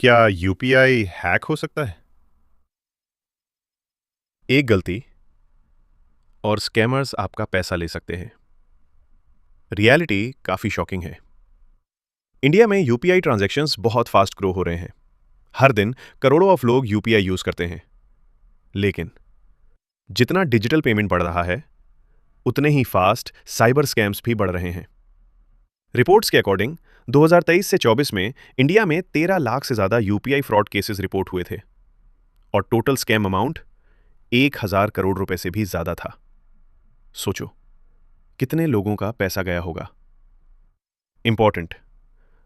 क्या UPI hack हो सकता है? एक गलती और स्कैमर्स आपका पैसा ले सकते हैं। रियलिटी काफी शॉकिंग है। इंडिया में यूपीआई ट्रांजैक्शंस बहुत फास्ट ग्रो हो रहे हैं। हर दिन करोड़ों ऑफ लोग यूपीआई यूज करते हैं। लेकिन जितना डिजिटल पेमेंट बढ़ रहा है, उतने ही फास्ट साइबर स्कैम्स भी बढ़ रहे हैं। रिपोर्ट्स के अकॉर्डिंग 2023 से 24 में इंडिया में 13 लाख से ज्यादा यूपीआई फ्रॉड केसेस रिपोर्ट हुए थे और टोटल स्कैम अमाउंट 1,000 करोड़ रुपए से भी ज्यादा था। सोचो, कितने लोगों का पैसा गया होगा। इंपॉर्टेंट,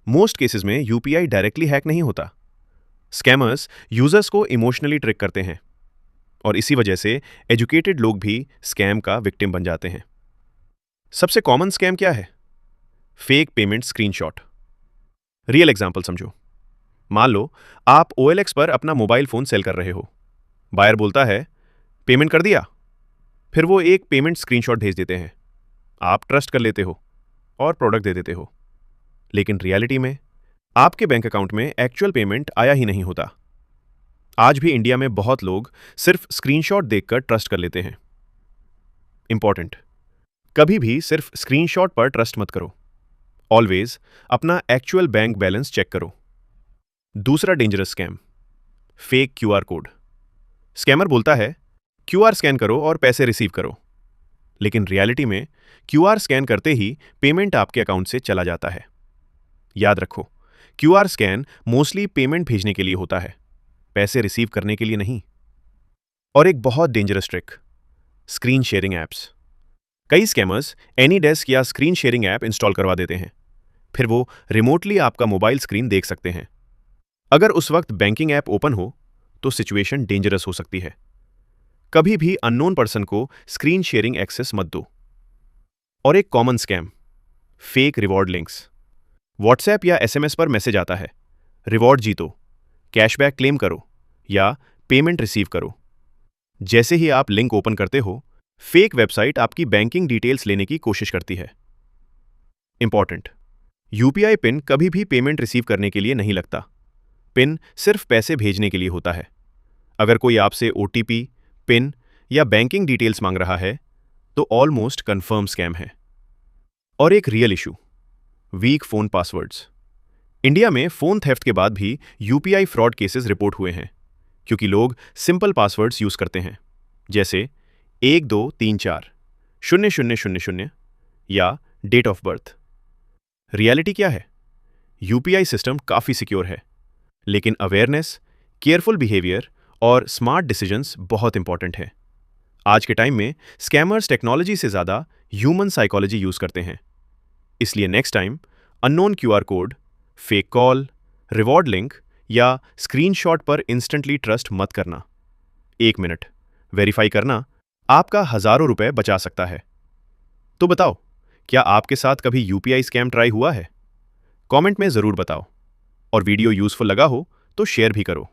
मोस्ट केसेस में यूपीआई डायरेक्टली हैक नहीं होता। स्कैमर्स यूजर्स को इमोशनली ट्रिक करते हैं और इसी वजह से एजुकेटेड लोग भी स्कैम का विक्टिम बन जाते हैं। सबसे कॉमन स्कैम क्या है? Fake payment screenshot. Real example समझो। मान लो आप OLX पर अपना मोबाइल फोन सेल कर रहे हो। बायर बोलता है पेमेंट कर दिया। फिर वो एक पेमेंट स्क्रीनशॉट भेज देते हैं। आप ट्रस्ट कर लेते हो और प्रोडक्ट दे देते हो। लेकिन रियलिटी में आपके बैंक अकाउंट में एक्चुअल पेमेंट आया ही नहीं होता। आज भी इंडिया में बहुत लोग सिर्फ स्क्रीनशॉट देखकर ट्रस्ट कर लेते हैं। इंपॉर्टेंट, कभी भी सिर्फ स्क्रीनशॉट पर ट्रस्ट मत करो। ऑलवेज अपना एक्चुअल बैंक बैलेंस चेक करो। दूसरा dangerous scam, fake QR code. Scammer बोलता है क्यूआर स्कैन करो और पैसे रिसीव करो। लेकिन रियलिटी में क्यूआर स्कैन करते ही पेमेंट आपके अकाउंट से चला जाता है। याद रखो, क्यूआर स्कैन मोस्टली पेमेंट भेजने के लिए होता है, पैसे रिसीव करने के लिए नहीं। और एक बहुत dangerous trick, screen sharing apps. कई स्कैमर्स एनीडेस्क या स्क्रीन शेयरिंग ऐप इंस्टॉल करवा देते हैं। फिर वो रिमोटली आपका मोबाइल स्क्रीन देख सकते हैं। अगर उस वक्त बैंकिंग ऐप ओपन हो तो सिचुएशन डेंजरस हो सकती है। कभी भी अननोन पर्सन को स्क्रीन शेयरिंग एक्सेस मत दो। और एक common scam, fake reward links. WhatsApp या एसएमएस पर मैसेज आता है, रिवॉर्ड जीतो, कैशबैक क्लेम करो या पेमेंट रिसीव करो। जैसे ही आप लिंक ओपन करते हो, फेक वेबसाइट आपकी बैंकिंग डिटेल्स लेने की कोशिश करती है। इंपॉर्टेंट, यूपीआई पिन कभी भी पेमेंट रिसीव करने के लिए नहीं लगता। पिन सिर्फ पैसे भेजने के लिए होता है। अगर कोई आपसे ओटीपी, पिन या बैंकिंग डिटेल्स मांग रहा है तो ऑलमोस्ट कंफर्म स्कैम है। और एक real issue, weak phone passwords. India में फोन थेफ्ट के बाद भी यूपीआई फ्रॉड केसेस रिपोर्ट हुए हैं, क्योंकि लोग सिंपल पासवर्ड्स यूज करते हैं, जैसे 1234 0000 या डेट ऑफ बर्थ। रियलिटी क्या है? यूपीआई सिस्टम काफी सिक्योर है, लेकिन अवेयरनेस, केयरफुल बिहेवियर और स्मार्ट डिसीजंस बहुत इंपॉर्टेंट है। आज के टाइम में स्कैमर्स टेक्नोलॉजी से ज्यादा ह्यूमन साइकोलॉजी यूज करते हैं। इसलिए next time unknown QR code, fake call, reward link या स्क्रीनशॉट पर इंस्टेंटली ट्रस्ट मत करना। 1 मिनट वेरीफाई करना आपका हजारों रुपए बचा सकता है। तो बताओ, क्या आपके साथ कभी यूपीआई स्कैम ट्राई हुआ है? कमेंट में जरूर बताओ। और वीडियो यूजफुल लगा हो तो शेयर भी करो।